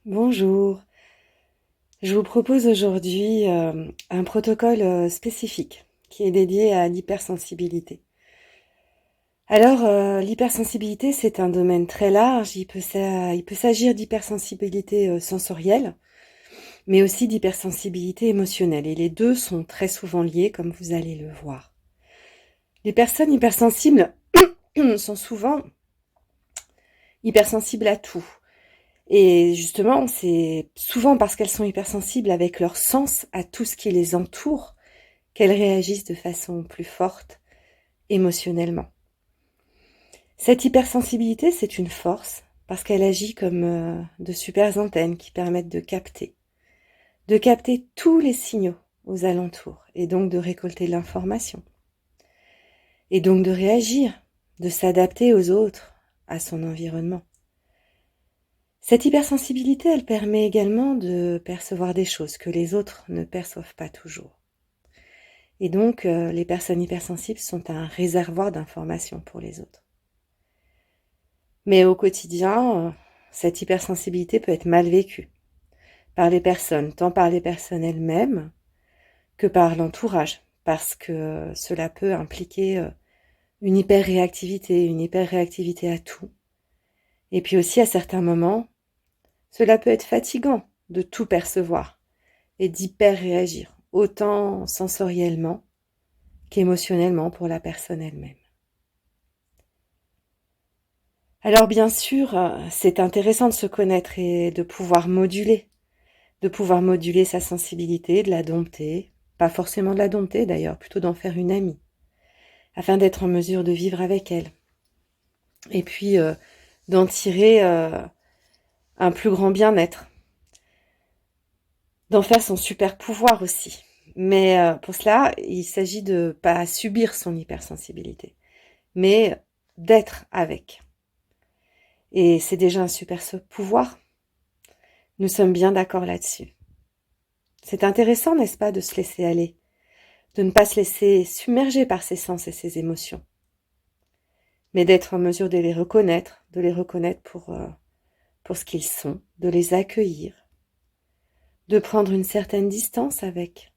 Bonjour, je vous propose aujourd'hui un protocole spécifique qui est dédié à l'hypersensibilité. Alors, l'hypersensibilité, c'est un domaine très large, il peut s'agir d'hypersensibilité sensorielle, mais aussi d'hypersensibilité émotionnelle, et les deux sont très souvent liés, comme vous allez le voir. Les personnes hypersensibles sont souvent hypersensibles à tout. Et justement, c'est souvent parce qu'elles sont hypersensibles avec leur sens à tout ce qui les entoure qu'elles réagissent de façon plus forte émotionnellement. Cette hypersensibilité, c'est une force parce qu'elle agit comme de super antennes qui permettent de capter tous les signaux aux alentours et donc de récolter l'information et donc de réagir, de s'adapter aux autres, à son environnement. Cette hypersensibilité, elle permet également de percevoir des choses que les autres ne perçoivent pas toujours. Et donc, les personnes hypersensibles sont un réservoir d'informations pour les autres. Mais au quotidien, cette hypersensibilité peut être mal vécue par les personnes, tant par les personnes elles-mêmes que par l'entourage, parce que cela peut impliquer une hyperréactivité à tout. Et puis aussi, à certains moments, cela peut être fatigant de tout percevoir et d'hyper-réagir, autant sensoriellement qu'émotionnellement pour la personne elle-même. Alors bien sûr, c'est intéressant de se connaître et de pouvoir moduler sa sensibilité, de la dompter, pas forcément de la dompter d'ailleurs, plutôt d'en faire une amie, afin d'être en mesure de vivre avec elle. Et puis d'en tirer un plus grand bien-être, d'en faire son super pouvoir aussi. Mais pour cela, il s'agit de pas subir son hypersensibilité, mais d'être avec. Et c'est déjà un super pouvoir. Nous sommes bien d'accord là-dessus. C'est intéressant, n'est-ce pas, de se laisser aller, de ne pas se laisser submerger par ses sens et ses émotions, mais d'être en mesure de les reconnaître pour ce qu'ils sont, de les accueillir, de prendre une certaine distance avec,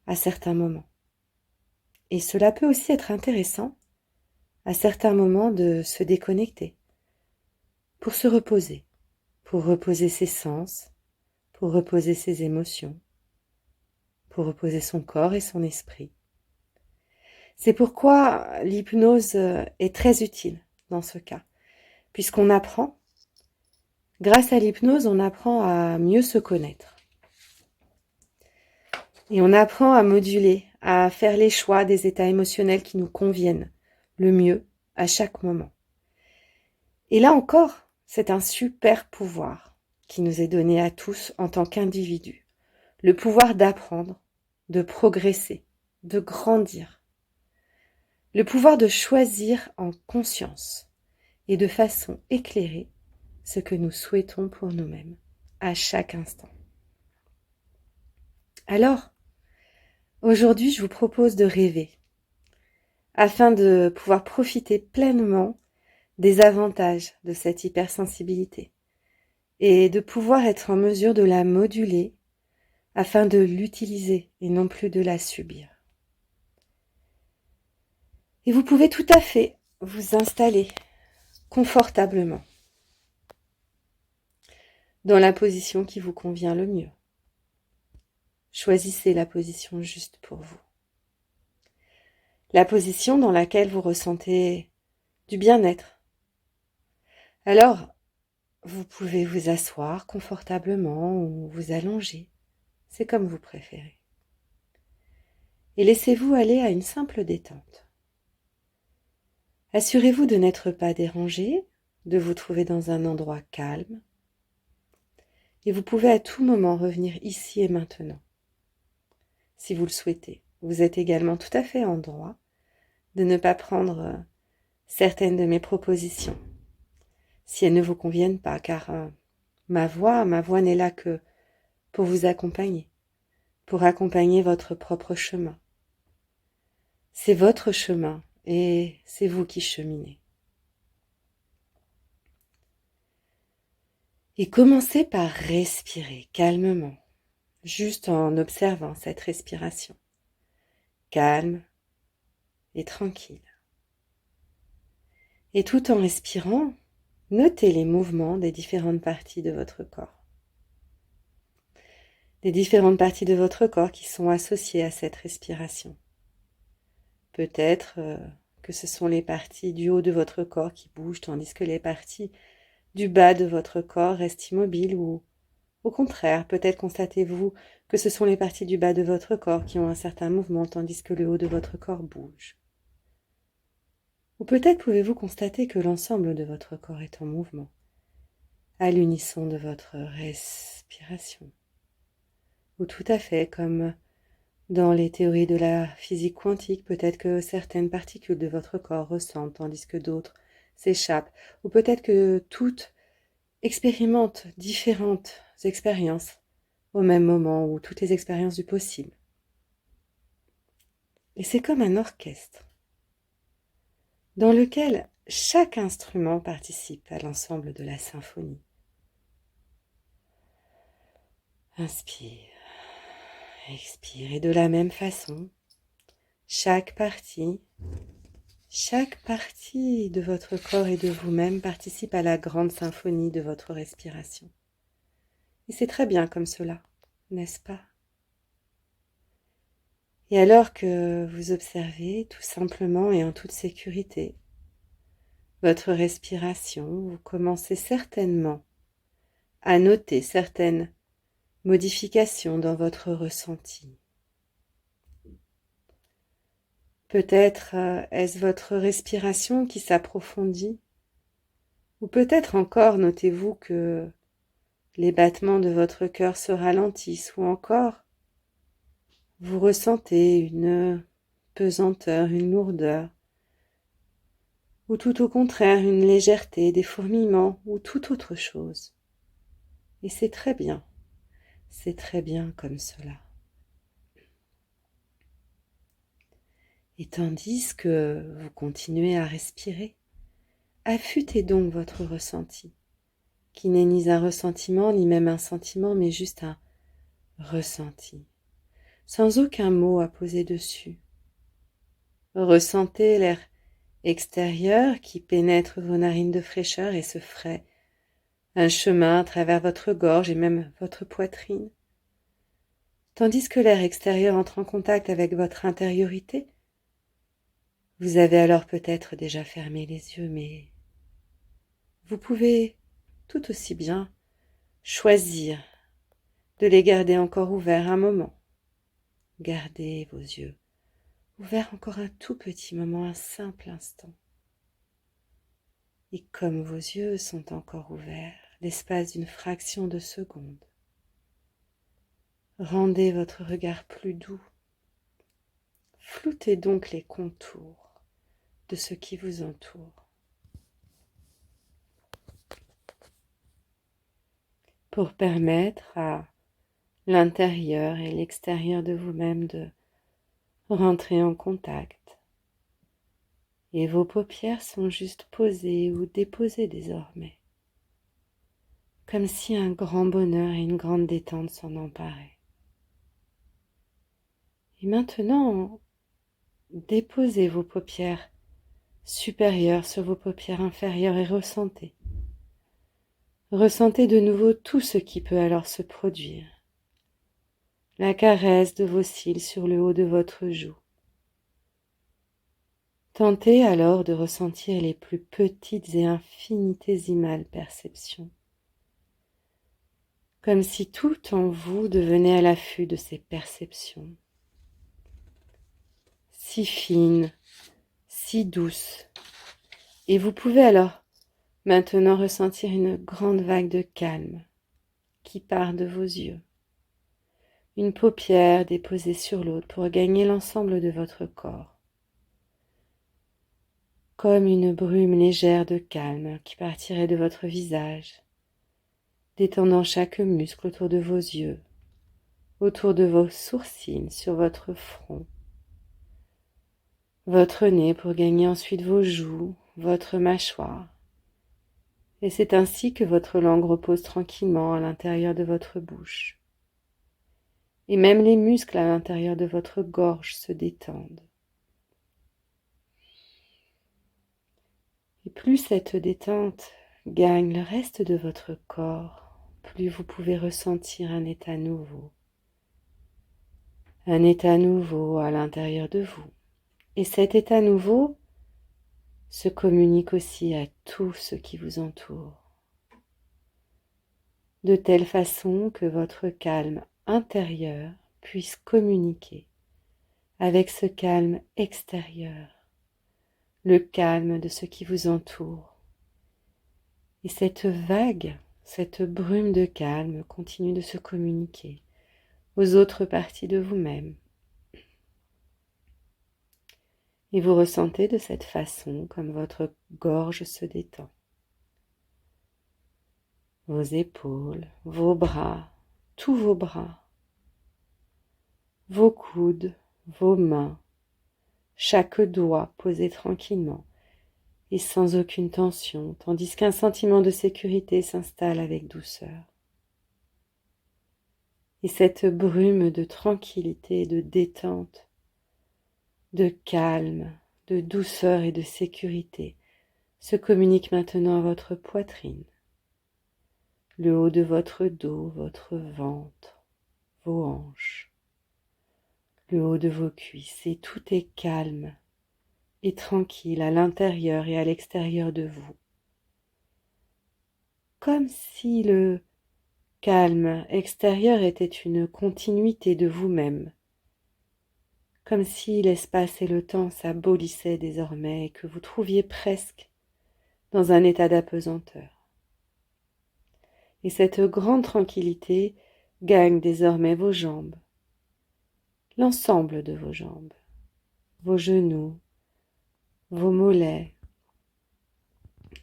à certains moments. Et cela peut aussi être intéressant, à certains moments, de se déconnecter, pour se reposer, pour reposer ses sens, pour reposer ses émotions, pour reposer son corps et son esprit. C'est pourquoi l'hypnose est très utile dans ce cas, puisqu'on apprend, grâce à l'hypnose, on apprend à mieux se connaître. Et on apprend à moduler, à faire les choix des états émotionnels qui nous conviennent le mieux à chaque moment. Et là encore, c'est un super pouvoir qui nous est donné à tous en tant qu'individus. Le pouvoir d'apprendre, de progresser, de grandir. Le pouvoir de choisir en conscience et de façon éclairée ce que nous souhaitons pour nous-mêmes à chaque instant. Alors, aujourd'hui, je vous propose de rêver afin de pouvoir profiter pleinement des avantages de cette hypersensibilité et de pouvoir être en mesure de la moduler afin de l'utiliser et non plus de la subir. Et vous pouvez tout à fait vous installer confortablement dans la position qui vous convient le mieux. Choisissez la position juste pour vous. La position dans laquelle vous ressentez du bien-être. Alors, vous pouvez vous asseoir confortablement ou vous allonger. C'est comme vous préférez. Et laissez-vous aller à une simple détente. Assurez-vous de n'être pas dérangé, de vous trouver dans un endroit calme. Et vous pouvez à tout moment revenir ici et maintenant, si vous le souhaitez. Vous êtes également tout à fait en droit de ne pas prendre certaines de mes propositions, si elles ne vous conviennent pas, car ma voix n'est là que pour vous accompagner, pour accompagner votre propre chemin. C'est votre chemin et c'est vous qui cheminez. Et commencez par respirer calmement, juste en observant cette respiration, calme et tranquille. Et tout en respirant, notez les mouvements des différentes parties de votre corps. Les différentes parties de votre corps qui sont associées à cette respiration. Peut-être que ce sont les parties du haut de votre corps qui bougent, tandis que les parties du bas de votre corps restent immobiles, ou au contraire, peut-être constatez-vous que ce sont les parties du bas de votre corps qui ont un certain mouvement, tandis que le haut de votre corps bouge. Ou peut-être pouvez-vous constater que l'ensemble de votre corps est en mouvement, à l'unisson de votre respiration. Ou tout à fait comme dans les théories de la physique quantique, peut-être que certaines particules de votre corps ressentent tandis que d'autres s'échappent. Ou peut-être que toutes expérimentent différentes expériences au même moment, ou toutes les expériences du possible. Et c'est comme un orchestre dans lequel chaque instrument participe à l'ensemble de la symphonie. Inspire, expire, et de la même façon, chaque partie de votre corps et de vous-même participe à la grande symphonie de votre respiration. Et c'est très bien comme cela, n'est-ce pas? Et alors que vous observez tout simplement et en toute sécurité votre respiration, vous commencez certainement à noter certaines modifications dans votre ressenti. Peut-être est-ce votre respiration qui s'approfondit, ou peut-être encore notez-vous que les battements de votre cœur se ralentissent, ou encore vous ressentez une pesanteur, une lourdeur, ou tout au contraire une légèreté, des fourmillements, ou toute autre chose. Et c'est très bien comme cela. Et tandis que vous continuez à respirer, affûtez donc votre ressenti, qui n'est ni un ressentiment, ni même un sentiment, mais juste un ressenti, sans aucun mot à poser dessus. Ressentez l'air extérieur qui pénètre vos narines de fraîcheur et se fraie un chemin à travers votre gorge et même votre poitrine, tandis que l'air extérieur entre en contact avec votre intériorité. Vous avez alors peut-être déjà fermé les yeux, mais vous pouvez tout aussi bien choisir de les garder encore ouverts un moment. Gardez vos yeux ouverts encore un tout petit moment, un simple instant. Et comme vos yeux sont encore ouverts, l'espace d'une fraction de seconde, rendez votre regard plus doux. Floutez donc les contours de ce qui vous entoure, pour permettre à l'intérieur et l'extérieur de vous-même de rentrer en contact. Et vos paupières sont juste posées ou déposées désormais, comme si un grand bonheur et une grande détente s'en emparaient. Et maintenant, déposez vos paupières supérieures sur vos paupières inférieures et ressentez. Ressentez de nouveau tout ce qui peut alors se produire. La caresse de vos cils sur le haut de votre joue. Tentez alors de ressentir les plus petites et infinitésimales perceptions, comme si tout en vous devenait à l'affût de ces perceptions, si fines, si douces, et vous pouvez alors maintenant ressentir une grande vague de calme qui part de vos yeux, une paupière déposée sur l'autre pour gagner l'ensemble de votre corps, comme une brume légère de calme qui partirait de votre visage, détendant chaque muscle autour de vos yeux, autour de vos sourcils, sur votre front, votre nez pour gagner ensuite vos joues, votre mâchoire, Et c'est ainsi que votre langue repose tranquillement à l'intérieur de votre bouche. Et même les muscles à l'intérieur de votre gorge se détendent. Et plus cette détente gagne le reste de votre corps, plus vous pouvez ressentir un état nouveau. Un état nouveau à l'intérieur de vous. Et cet état nouveau se communique aussi à tout ce qui vous entoure. De telle façon que votre calme intérieur puisse communiquer avec ce calme extérieur, le calme de ce qui vous entoure. Et cette vague, cette brume de calme continue de se communiquer aux autres parties de vous-même. Et vous ressentez de cette façon comme votre gorge se détend. Vos épaules, vos bras, tous vos bras, vos coudes, vos mains, chaque doigt posé tranquillement et sans aucune tension, tandis qu'un sentiment de sécurité s'installe avec douceur. Et cette brume de tranquillité, de détente, de calme, de douceur et de sécurité se communique maintenant à votre poitrine, le haut de votre dos, votre ventre, vos hanches, le haut de vos cuisses, et tout est calme et tranquille à l'intérieur et à l'extérieur de vous. Comme si le calme extérieur était une continuité de vous-même, comme si l'espace et le temps s'abolissaient désormais et que vous trouviez presque dans un état d'apesanteur. Et cette grande tranquillité gagne désormais vos jambes, l'ensemble de vos jambes, vos genoux, vos mollets,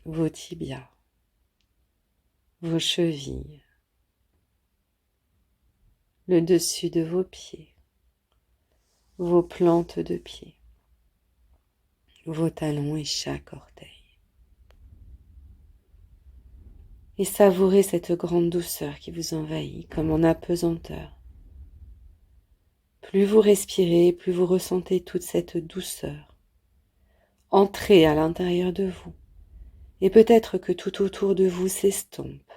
vos tibias, vos chevilles, le dessus de vos pieds, vos plantes de pieds, vos talons et chaque orteil. Et savourez cette grande douceur qui vous envahit comme en apesanteur. Plus vous respirez, plus vous ressentez toute cette douceur. Entrez à l'intérieur de vous, et peut-être que tout autour de vous s'estompe,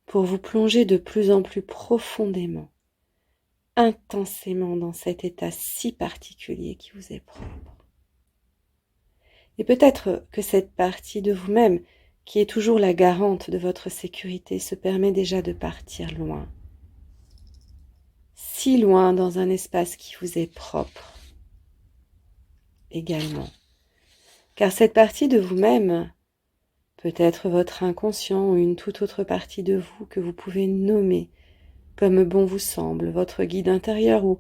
pour vous plonger de plus en plus profondément, intensément dans cet état si particulier qui vous est propre. Et peut-être que cette partie de vous-même, qui est toujours la garante de votre sécurité, se permet déjà de partir loin, si loin dans un espace qui vous est propre également. Car cette partie de vous-même peut être votre inconscient ou une toute autre partie de vous que vous pouvez nommer comme bon vous semble, votre guide intérieur ou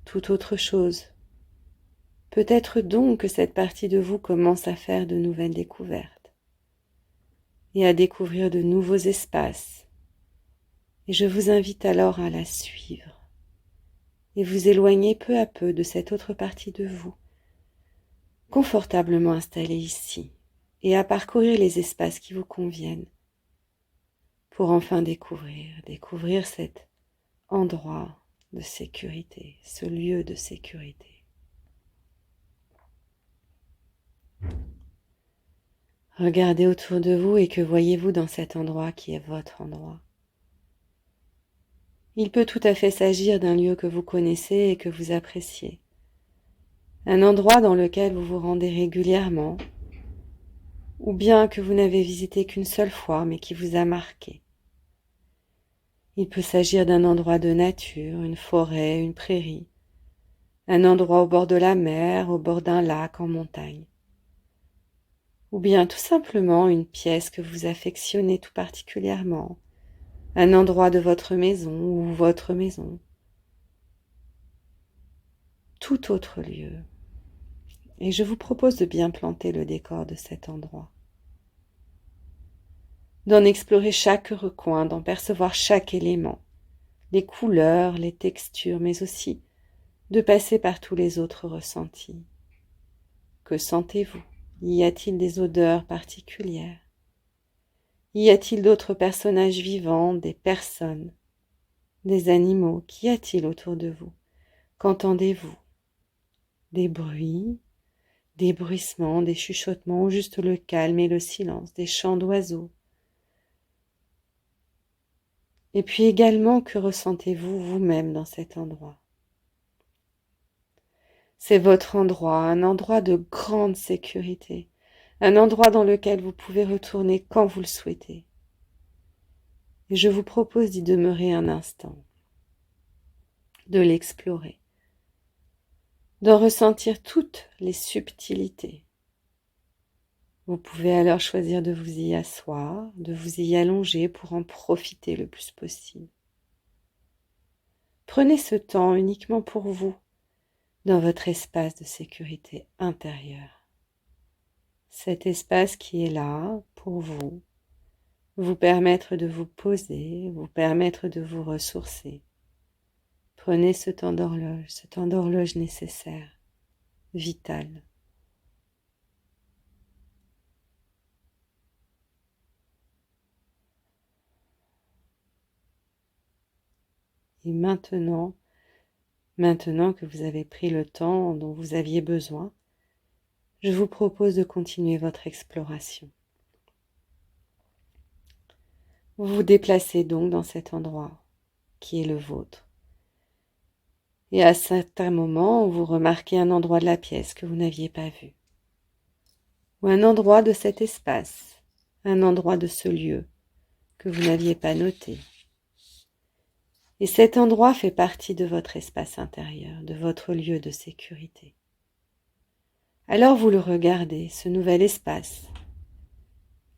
toute autre chose. Peut-être donc que cette partie de vous commence à faire de nouvelles découvertes et à découvrir de nouveaux espaces. Et je vous invite alors à la suivre et vous éloigner peu à peu de cette autre partie de vous, confortablement installée ici, et à parcourir les espaces qui vous conviennent pour enfin découvrir cet endroit de sécurité, ce lieu de sécurité. Regardez autour de vous et que voyez-vous dans cet endroit qui est votre endroit. Il peut tout à fait s'agir d'un lieu que vous connaissez et que vous appréciez. Un endroit dans lequel vous vous rendez régulièrement, ou bien que vous n'avez visité qu'une seule fois mais qui vous a marqué. Il peut s'agir d'un endroit de nature, une forêt, une prairie, un endroit au bord de la mer, au bord d'un lac, en montagne. Ou bien tout simplement une pièce que vous affectionnez tout particulièrement, un endroit de votre maison ou votre maison, tout autre lieu. Et je vous propose de bien planter le décor de cet endroit, d'en explorer chaque recoin, d'en percevoir chaque élément, les couleurs, les textures, mais aussi de passer par tous les autres ressentis. Que sentez-vous? Y a-t-il des odeurs particulières? Y a-t-il d'autres personnages vivants, des personnes, des animaux? Qu'y a-t-il autour de vous? Qu'entendez-vous? Des bruits, des bruissements, des chuchotements, ou juste le calme et le silence, des chants d'oiseaux? Et puis également, que ressentez-vous vous-même dans cet endroit? C'est votre endroit, un endroit de grande sécurité, un endroit dans lequel vous pouvez retourner quand vous le souhaitez. Et je vous propose d'y demeurer un instant, de l'explorer, d'en ressentir toutes les subtilités. Vous pouvez alors choisir de vous y asseoir, de vous y allonger pour en profiter le plus possible. Prenez ce temps uniquement pour vous, dans votre espace de sécurité intérieure. Cet espace qui est là pour vous, vous permettre de vous poser, vous permettre de vous ressourcer. Prenez ce temps d'horloge nécessaire, vital. Et maintenant que vous avez pris le temps dont vous aviez besoin, je vous propose de continuer votre exploration. Vous vous déplacez donc dans cet endroit qui est le vôtre. Et à certains moments, vous remarquez un endroit de la pièce que vous n'aviez pas vu. Ou un endroit de cet espace, un endroit de ce lieu que vous n'aviez pas noté. Et cet endroit fait partie de votre espace intérieur, de votre lieu de sécurité. Alors vous le regardez, ce nouvel espace,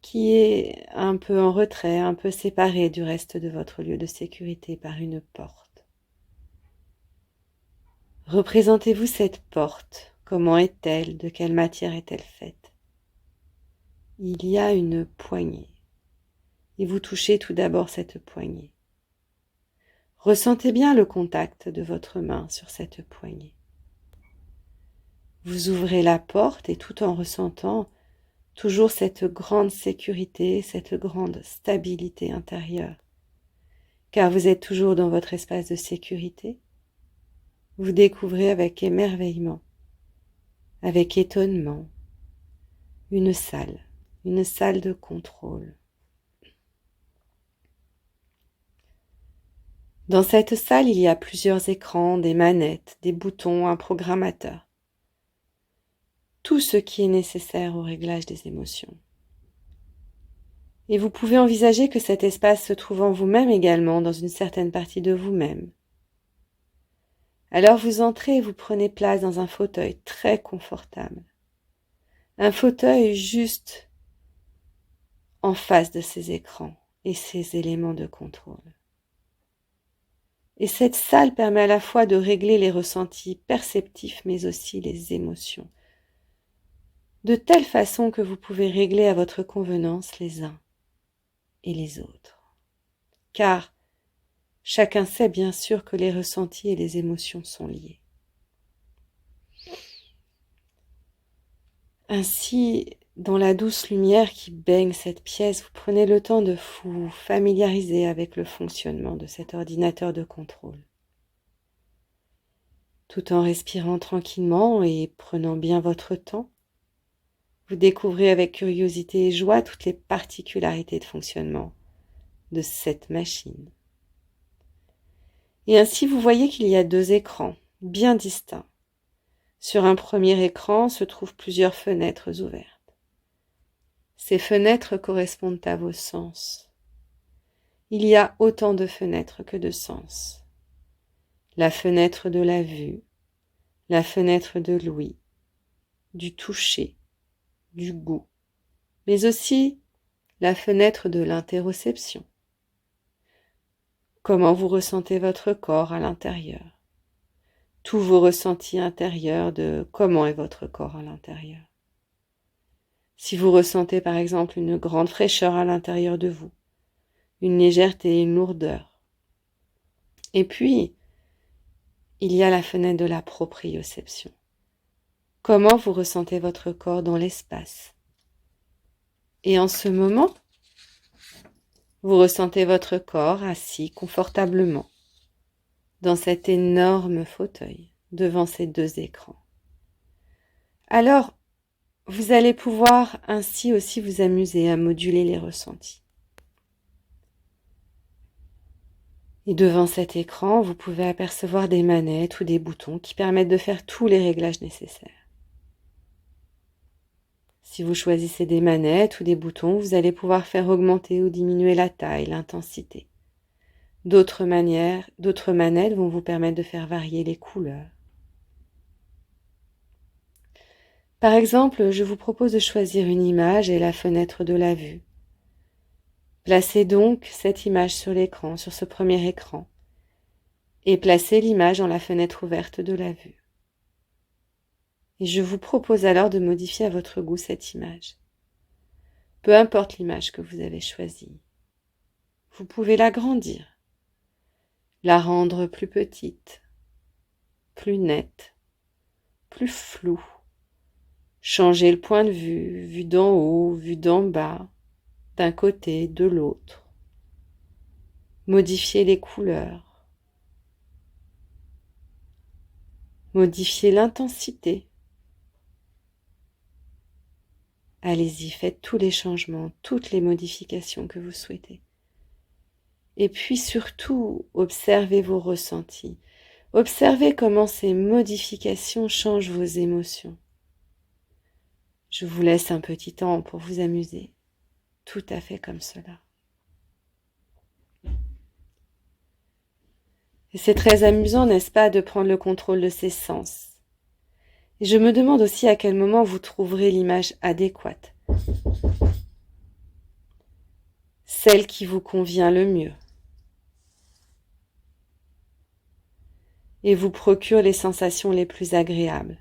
qui est un peu en retrait, un peu séparé du reste de votre lieu de sécurité par une porte. Représentez-vous cette porte, comment est-elle, de quelle matière est-elle faite? Il y a une poignée, et vous touchez tout d'abord cette poignée. Ressentez bien le contact de votre main sur cette poignée. Vous ouvrez la porte et tout en ressentant toujours cette grande sécurité, cette grande stabilité intérieure, car vous êtes toujours dans votre espace de sécurité, vous découvrez avec émerveillement, avec étonnement, une salle de contrôle. Dans cette salle, il y a plusieurs écrans, des manettes, des boutons, un programmateur. Tout ce qui est nécessaire au réglage des émotions. Et vous pouvez envisager que cet espace se trouve en vous-même également, dans une certaine partie de vous-même. Alors vous entrez et vous prenez place dans un fauteuil très confortable. Un fauteuil juste en face de ces écrans et ces éléments de contrôle. Et cette salle permet à la fois de régler les ressentis perceptifs mais aussi les émotions, de telle façon que vous pouvez régler à votre convenance les uns et les autres. Car chacun sait bien sûr que les ressentis et les émotions sont liés. Ainsi, dans la douce lumière qui baigne cette pièce, vous prenez le temps de vous familiariser avec le fonctionnement de cet ordinateur de contrôle. Tout en respirant tranquillement et prenant bien votre temps, vous découvrez avec curiosité et joie toutes les particularités de fonctionnement de cette machine. Et ainsi, vous voyez qu'il y a deux écrans bien distincts. Sur un premier écran se trouvent plusieurs fenêtres ouvertes. Ces fenêtres correspondent à vos sens. Il y a autant de fenêtres que de sens. La fenêtre de la vue, la fenêtre de l'ouïe, du toucher, du goût, mais aussi la fenêtre de l'interoception. Comment vous ressentez votre corps à l'intérieur? Tous vos ressentis intérieurs de comment est votre corps à l'intérieur. Si vous ressentez par exemple une grande fraîcheur à l'intérieur de vous, une légèreté, une lourdeur. Et puis, il y a la fenêtre de la proprioception. Comment vous ressentez votre corps dans l'espace? Et en ce moment, Vous ressentez votre corps assis confortablement dans cet énorme fauteuil devant ces deux écrans. Alors, vous allez pouvoir ainsi aussi vous amuser à moduler les ressentis. Et devant cet écran, vous pouvez apercevoir des manettes ou des boutons qui permettent de faire tous les réglages nécessaires. Si vous choisissez des manettes ou des boutons, vous allez pouvoir faire augmenter ou diminuer la taille, l'intensité. D'autres manettes vont vous permettre de faire varier les couleurs. Par exemple, je vous propose de choisir une image et la fenêtre de la vue. Placez donc cette image sur l'écran, sur ce premier écran, et placez l'image dans la fenêtre ouverte de la vue. Et je vous propose alors de modifier à votre goût cette image. Peu importe l'image que vous avez choisie. Vous pouvez l'agrandir, la rendre plus petite, plus nette, plus floue. Changer le point de vue, vue d'en haut, vue d'en bas, d'un côté, de l'autre. Modifier les couleurs. Modifier l'intensité. Allez-y, faites tous les changements, toutes les modifications que vous souhaitez. Et puis surtout, observez vos ressentis. Observez comment ces modifications changent vos émotions. Je vous laisse un petit temps pour vous amuser, tout à fait comme cela. Et c'est très amusant, n'est-ce pas, de prendre le contrôle de ses sens. Et je me demande aussi à quel moment vous trouverez l'image adéquate, celle qui vous convient le mieux, et vous procure les sensations les plus agréables.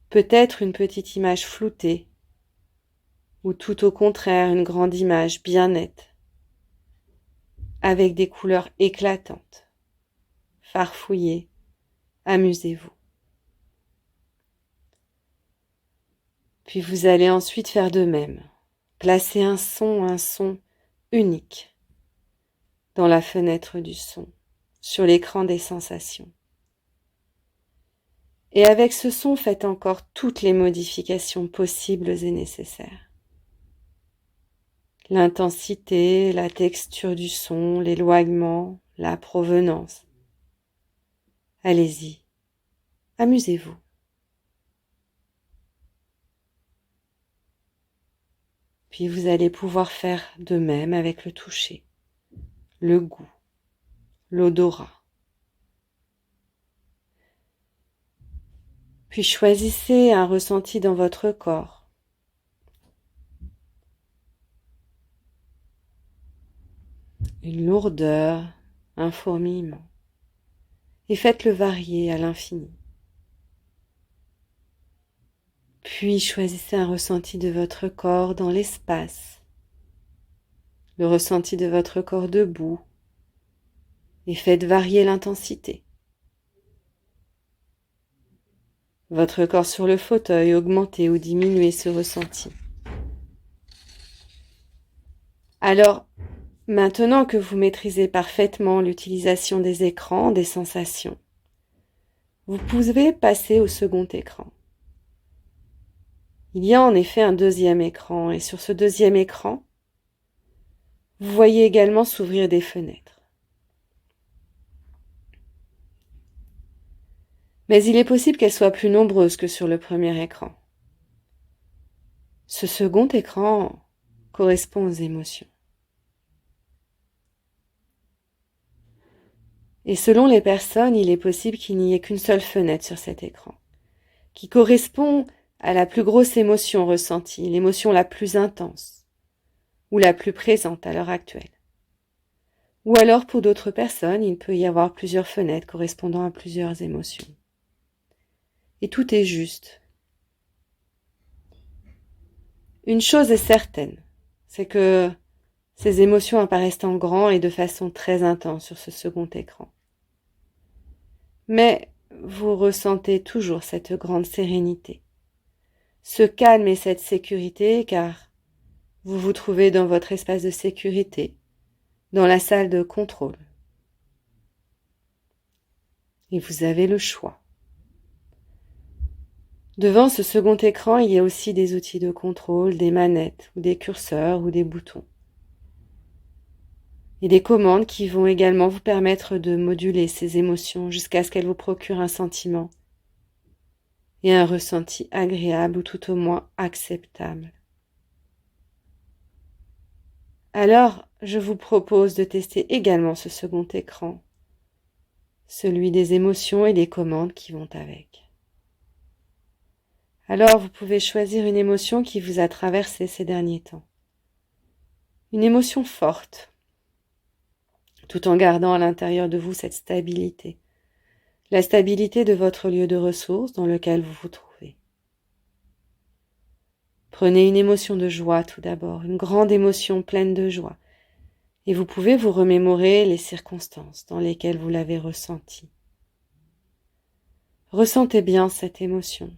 Peut-être une petite image floutée, ou tout au contraire une grande image bien nette, avec des couleurs éclatantes. Farfouillez, amusez-vous. Puis vous allez ensuite faire de même. Placez un son unique dans la fenêtre du son, sur l'écran des sensations. Et avec ce son, faites encore toutes les modifications possibles et nécessaires. L'intensité, la texture du son, l'éloignement, la provenance. Allez-y, amusez-vous. Puis vous allez pouvoir faire de même avec le toucher, le goût, l'odorat. Puis choisissez un ressenti dans votre corps. Une lourdeur, un fourmillement. Et faites-le varier à l'infini. Puis choisissez un ressenti de votre corps dans l'espace, le ressenti de votre corps debout, et faites varier l'intensité. Votre corps sur le fauteuil, augmentez ou diminuez ce ressenti. Alors, maintenant que vous maîtrisez parfaitement l'utilisation des écrans, des sensations, vous pouvez passer au second écran. Il y a en effet un deuxième écran, et sur ce deuxième écran, vous voyez également s'ouvrir des fenêtres. Mais il est possible qu'elles soient plus nombreuses que sur le premier écran. Ce second écran correspond aux émotions. Et selon les personnes, il est possible qu'il n'y ait qu'une seule fenêtre sur cet écran, qui correspond à la plus grosse émotion ressentie, l'émotion la plus intense, ou la plus présente à l'heure actuelle. Ou alors pour d'autres personnes, il peut y avoir plusieurs fenêtres correspondant à plusieurs émotions. Et tout est juste. Une chose est certaine, c'est que ces émotions apparaissent en grand et de façon très intense sur ce second écran. Mais vous ressentez toujours cette grande sérénité, ce calme et cette sécurité, car vous vous trouvez dans votre espace de sécurité, dans la salle de contrôle. Et vous avez le choix. Devant ce second écran, il y a aussi des outils de contrôle, des manettes, ou des curseurs, ou des boutons. Et des commandes qui vont également vous permettre de moduler ces émotions jusqu'à ce qu'elles vous procurent un sentiment et un ressenti agréable ou tout au moins acceptable. Alors, je vous propose de tester également ce second écran, celui des émotions et des commandes qui vont avec. Alors, vous pouvez choisir une émotion qui vous a traversé ces derniers temps. Une émotion forte, tout en gardant à l'intérieur de vous cette stabilité. La stabilité de votre lieu de ressources dans lequel vous vous trouvez. Prenez une émotion de joie tout d'abord, une grande émotion pleine de joie, et vous pouvez vous remémorer les circonstances dans lesquelles vous l'avez ressentie. Ressentez bien cette émotion.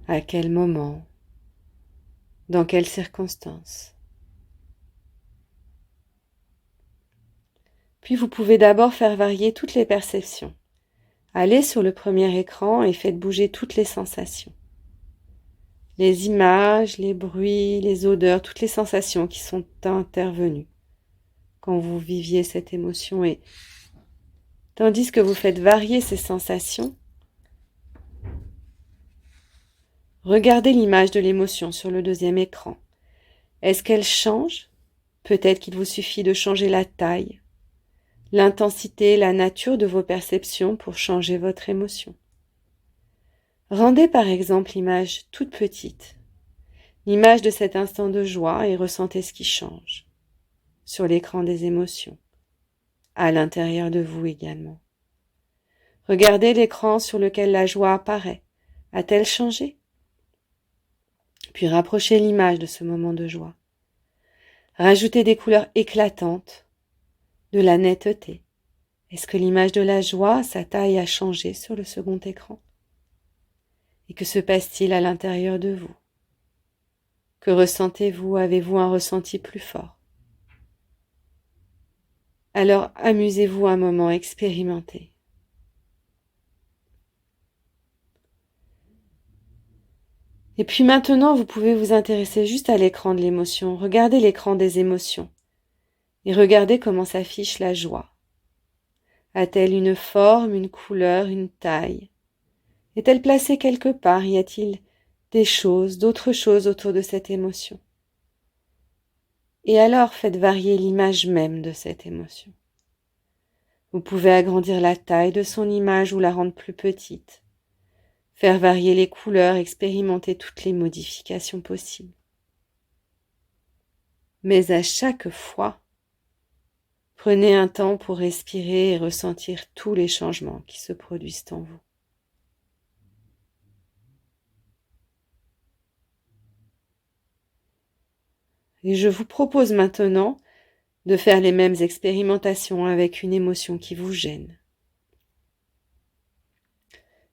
À quel moment? Dans quelles circonstances? Puis vous pouvez d'abord faire varier toutes les perceptions. Allez sur le premier écran et faites bouger toutes les sensations. Les images, les bruits, les odeurs, toutes les sensations qui sont intervenues quand vous viviez cette émotion. Et tandis que vous faites varier ces sensations, regardez l'image de l'émotion sur le deuxième écran. Est-ce qu'elle change? Peut-être qu'il vous suffit de changer la taille, l'intensité, la nature de vos perceptions pour changer votre émotion. Rendez par exemple l'image toute petite, l'image de cet instant de joie et ressentez ce qui change sur l'écran des émotions, à l'intérieur de vous également. Regardez l'écran sur lequel la joie apparaît. A-t-elle changé? Puis rapprochez l'image de ce moment de joie. Rajoutez des couleurs éclatantes, de la netteté. Est-ce que l'image de la joie, sa taille a changé sur le second écran? Et que se passe-t-il à l'intérieur de vous? Que ressentez-vous? Avez-vous un ressenti plus fort? Alors amusez-vous un moment, expérimentez. Et puis maintenant, vous pouvez vous intéresser juste à l'écran de l'émotion. Regardez l'écran des émotions et regardez comment s'affiche la joie. A-t-elle une forme, une couleur, une taille? Est-elle placée quelque part? Y a-t-il des choses, d'autres choses autour de cette émotion? Et alors faites varier l'image même de cette émotion. Vous pouvez agrandir la taille de son image ou la rendre plus petite. Faire varier les couleurs, expérimenter toutes les modifications possibles. Mais à chaque fois, prenez un temps pour respirer et ressentir tous les changements qui se produisent en vous. Et je vous propose maintenant de faire les mêmes expérimentations avec une émotion qui vous gêne.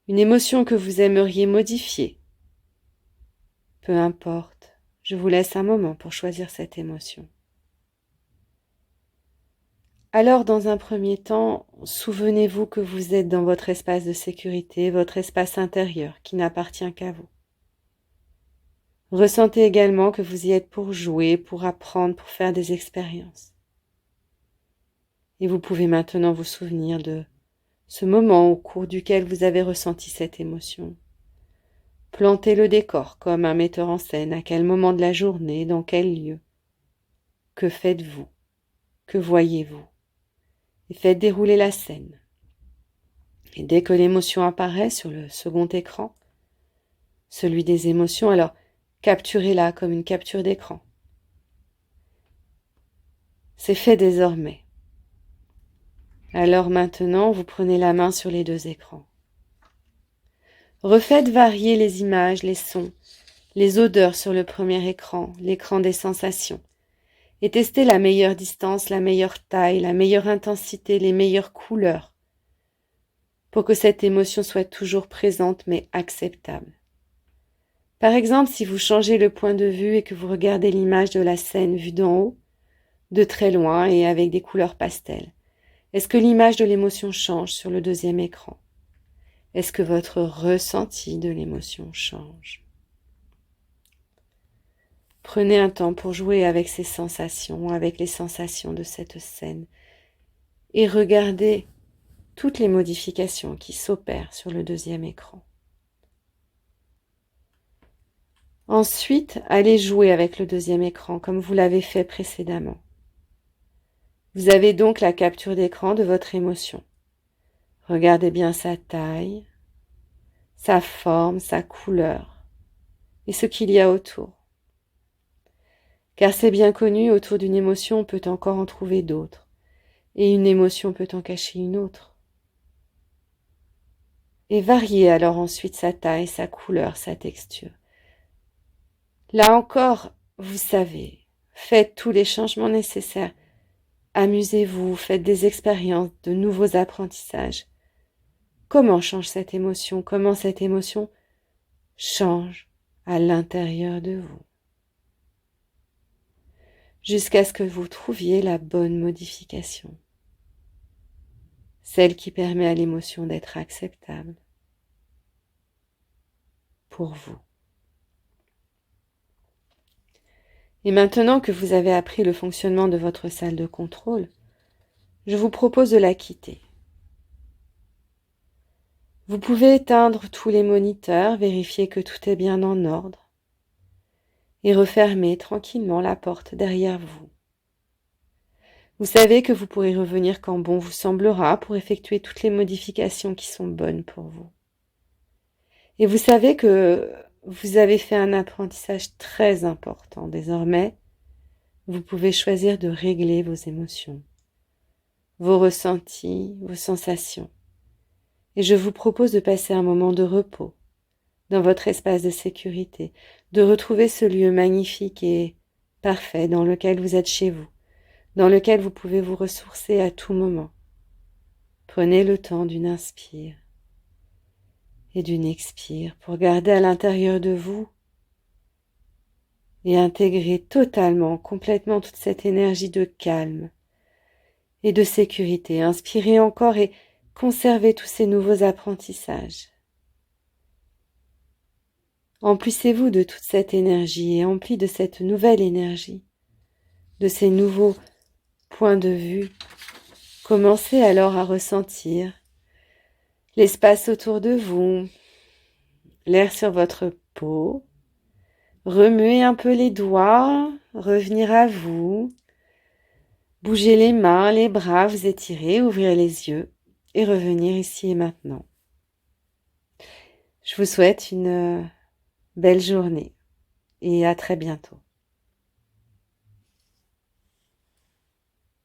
Une émotion que vous aimeriez modifier. Peu importe, je vous laisse un moment pour choisir cette émotion. Alors, dans un premier temps, souvenez-vous que vous êtes dans votre espace de sécurité, votre espace intérieur qui n'appartient qu'à vous. Ressentez également que vous y êtes pour jouer, pour apprendre, pour faire des expériences. Et vous pouvez maintenant vous souvenir de ce moment au cours duquel vous avez ressenti cette émotion. Plantez le décor comme un metteur en scène, à quel moment de la journée, dans quel lieu. Que faites-vous? Que voyez-vous? Et faites dérouler la scène. Et dès que l'émotion apparaît sur le second écran, celui des émotions, alors capturez-la comme une capture d'écran. C'est fait désormais. Alors maintenant, vous prenez la main sur les deux écrans. Refaites varier les images, les sons, les odeurs sur le premier écran, l'écran des sensations, et testez la meilleure distance, la meilleure taille, la meilleure intensité, les meilleures couleurs, pour que cette émotion soit toujours présente mais acceptable. Par exemple, si vous changez le point de vue et que vous regardez l'image de la scène vue d'en haut, de très loin et avec des couleurs pastel, est-ce que l'image de l'émotion change sur le deuxième écran? Est-ce que votre ressenti de l'émotion change? Prenez un temps pour jouer avec ces sensations, avec les sensations de cette scène, et regardez toutes les modifications qui s'opèrent sur le deuxième écran. Ensuite, allez jouer avec le deuxième écran comme vous l'avez fait précédemment. Vous avez donc la capture d'écran de votre émotion. Regardez bien sa taille, sa forme, sa couleur et ce qu'il y a autour. Car c'est bien connu, autour d'une émotion, on peut encore en trouver d'autres. Et une émotion peut en cacher une autre. Et variez alors ensuite sa taille, sa couleur, sa texture. Là encore, vous savez, faites tous les changements nécessaires. Amusez-vous, faites des expériences, de nouveaux apprentissages. Comment change cette émotion? Comment cette émotion change à l'intérieur de vous? Jusqu'à ce que vous trouviez la bonne modification. Celle qui permet à l'émotion d'être acceptable pour vous. Et maintenant que vous avez appris le fonctionnement de votre salle de contrôle, je vous propose de la quitter. Vous pouvez éteindre tous les moniteurs, vérifier que tout est bien en ordre et refermer tranquillement la porte derrière vous. Vous savez que vous pourrez revenir quand bon vous semblera pour effectuer toutes les modifications qui sont bonnes pour vous. Et vous savez que vous avez fait un apprentissage très important. Désormais, vous pouvez choisir de régler vos émotions, vos ressentis, vos sensations. Et je vous propose de passer un moment de repos dans votre espace de sécurité, de retrouver ce lieu magnifique et parfait dans lequel vous êtes chez vous, dans lequel vous pouvez vous ressourcer à tout moment. Prenez le temps d'une inspire et d'une expire pour garder à l'intérieur de vous et intégrer totalement, complètement toute cette énergie de calme et de sécurité. Inspirez encore et conservez tous ces nouveaux apprentissages. Emplissez-vous de toute cette énergie et emplis de cette nouvelle énergie, de ces nouveaux points de vue. Commencez alors à ressentir l'espace autour de vous, l'air sur votre peau. Remuez un peu les doigts, revenir à vous. Bougez les mains, les bras, vous étirez, ouvrir les yeux et revenir ici et maintenant. Je vous souhaite une belle journée et à très bientôt.